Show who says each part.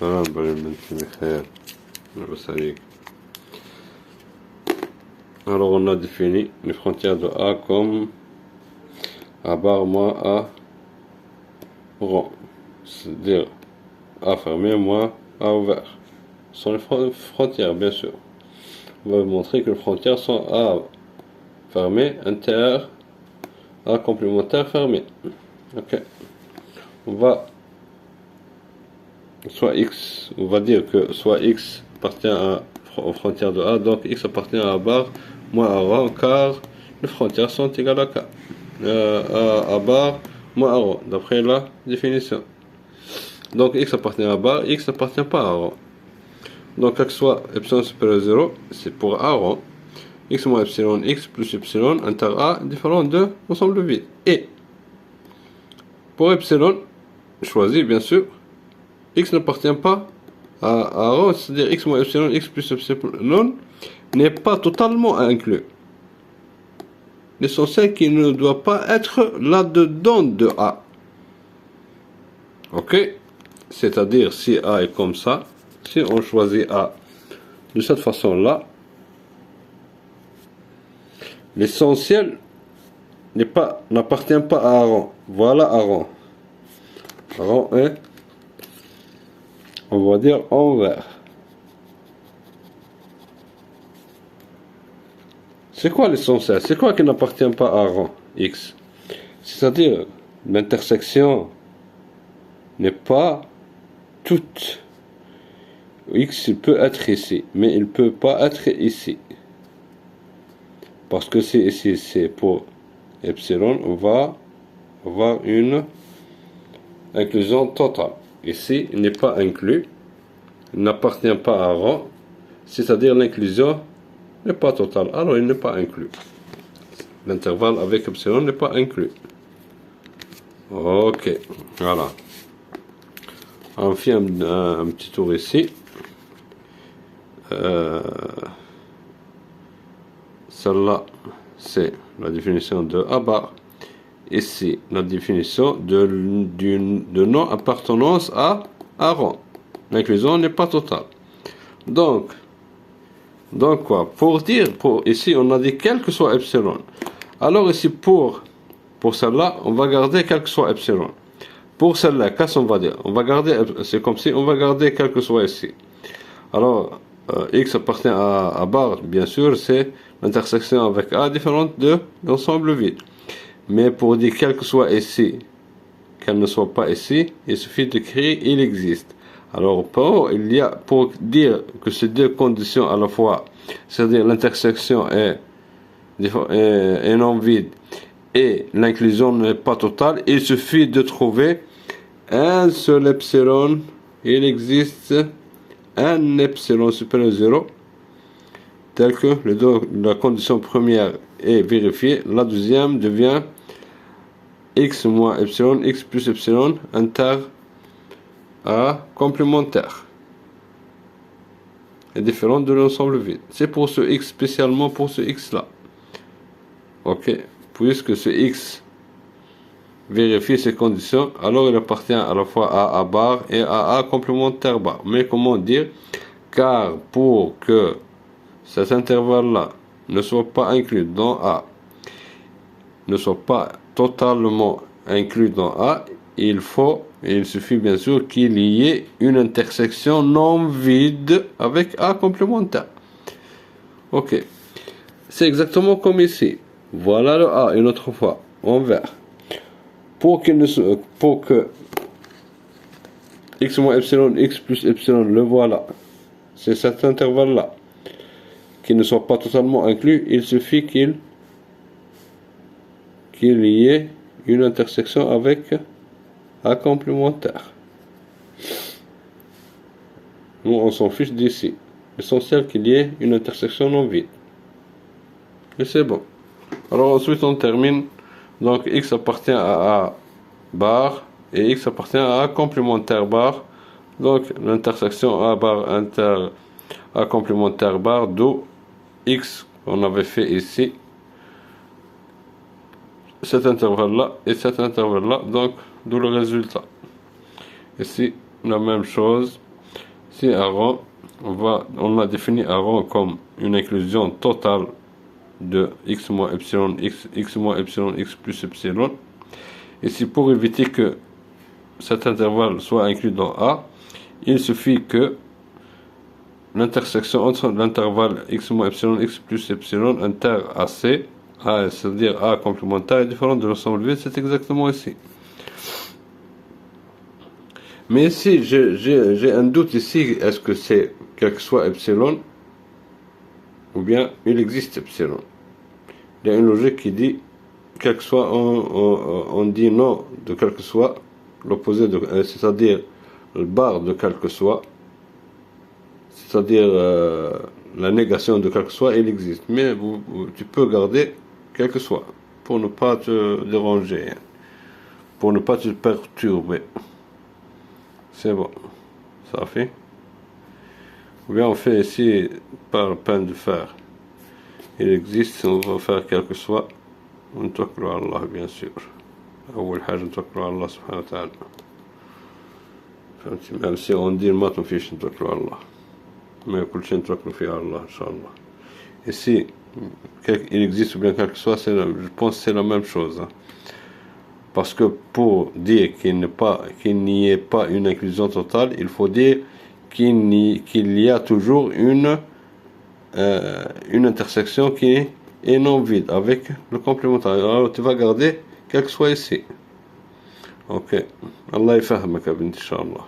Speaker 1: سلام بنتي بخير. لاباس عليك. Alors on a défini les frontières de A comme A barre moins A rond. C'est-à-dire A fermé moins A ouvert. Ce sont les frontières bien sûr. On va vous montrer que les frontières sont A fermé, inter, A complémentaire fermé. Ok. On va soit X, on va dire que soit X appartient aux frontières de A, donc X appartient à A barre moins A rond, car les frontières sont égales à K. A barre moins A rond, d'après la définition. Donc X appartient à A barre, X n'appartient pas à A rond. Donc quel que soit epsilon supérieur à 0, c'est pour A rond. X moins epsilon X plus epsilon inter A différent de l'ensemble vide. Et pour epsilon, choisi bien sûr, X n'appartient pas à rho, c'est-à-dire X moins epsilon X plus epsilon n'est pas totalement inclus. L'essentiel qu'il ne doit pas être là-dedans de A. Ok? C'est-à-dire si A est comme ça, si on choisit A de cette façon-là, l'essentiel n'appartient pas à A rond. Voilà A rond. A rond est, on va dire, envers. C'est quoi l'essentiel? C'est quoi qui n'appartient pas à rond X? C'est-à-dire, l'intersection n'est pas toute. X il peut être ici, mais il ne peut pas être ici. Parce que si ici c'est pour epsilon, on va avoir une inclusion totale. Ici, il n'est pas inclus, il n'appartient pas à rond, c'est-à-dire l'inclusion n'est pas totale, alors il n'est pas inclus. L'intervalle avec epsilon n'est pas inclus. Ok, voilà. On fait un petit tour ici. Celle-là, c'est la définition de A bar. Ici, la définition de non-appartenance à rond. L'inclusion n'est pas totale. Donc quoi? Pour dire, ici, on a dit quel que soit epsilon. Alors ici, pour celle-là, on va garder quel que soit epsilon. Pour celle-là, qu'est-ce qu'on va dire? On va garder, c'est comme si on va garder quel que soit ici. Alors, X appartient à barre, bien sûr, c'est l'intersection avec A différente de l'ensemble vide. Mais pour dire quel que soit ici, qu'elle ne soit pas ici, il suffit d'écrire il existe. Alors pour dire que ces deux conditions à la fois, c'est-à-dire l'intersection est non vide et l'inclusion n'est pas totale, il suffit de trouver un seul epsilon. Il existe un epsilon supérieur à 0, tel que la condition première est vérifiée, la deuxième devient x moins epsilon, x plus epsilon, inter A complémentaire. Est différent de l'ensemble vide. C'est pour ce x, spécialement pour ce x là. Ok, puisque ce x vérifie ces conditions, alors il appartient à la fois à A bar et à A complémentaire bar. Mais comment dire? Car pour que cet intervalle-là ne soit pas inclus dans A, ne soit pas totalement inclus dans A, il suffit bien sûr qu'il y ait une intersection non vide avec A complémentaire. Ok, c'est exactement comme ici. Voilà le A une autre fois, envers. Pour que x moins epsilon, x plus epsilon, le voilà. C'est cet intervalle-là qui ne soit pas totalement inclus, il suffit qu'il y ait une intersection avec A complémentaire. Nous, on s'en fiche d'ici. L'essentiel qu'il y ait une intersection non vide. Et c'est bon. Alors ensuite, on termine. Donc, x appartient à A bar et x appartient à A complémentaire bar. Donc, l'intersection A bar inter A complémentaire bar, d'où x qu'on avait fait ici. Cet intervalle-là et cet intervalle-là, donc d'où le résultat. Ici, la même chose. ici un rond, on a défini un rond comme une inclusion totale de x moins epsilon x, x moins epsilon x plus epsilon. Ici, pour éviter que cet intervalle soit inclus dans A, il suffit que l'intersection entre l'intervalle x moins epsilon x plus epsilon inter AC, A, c'est-à-dire A complémentaire, est différent de l'ensemble vide, c'est exactement ici. Mais ici, j'ai un doute ici, est-ce que c'est quel que soit epsilon, ou bien il existe epsilon. Il y a une logique qui dit, quel que soit, on dit non de quel que soit, l'opposé de, c'est-à-dire le bar de quel que soit, c'est-à-dire la négation de quel que soit, il existe. Mais tu peux garder quel que soit, pour ne pas te déranger, pour ne pas te perturber. C'est bon, ça fait. Ou bien on fait ici par le peine de fer. Il existe, on va faire quel que soit. ونتوكلوا على الله bien sûr. أول حاجة نتوكلوا على الله سبحانه وتعالى. فهمتي؟ même si on dit ما فيش نتوكلوا على الله. Mais كل شيء نتوكلوا فيه على الله إن شاء الله. Ici, il existe ou bien quel que soit, je pense que c'est la même chose. Hein. Parce que pour dire qu'il n'y ait pas une inclusion totale, il faut dire qu'il y a toujours une intersection qui est non vide avec le complémentaire. Alors tu vas garder quel que soit ici. Ok. Allah يفهمك يا بنت إن شاء الله.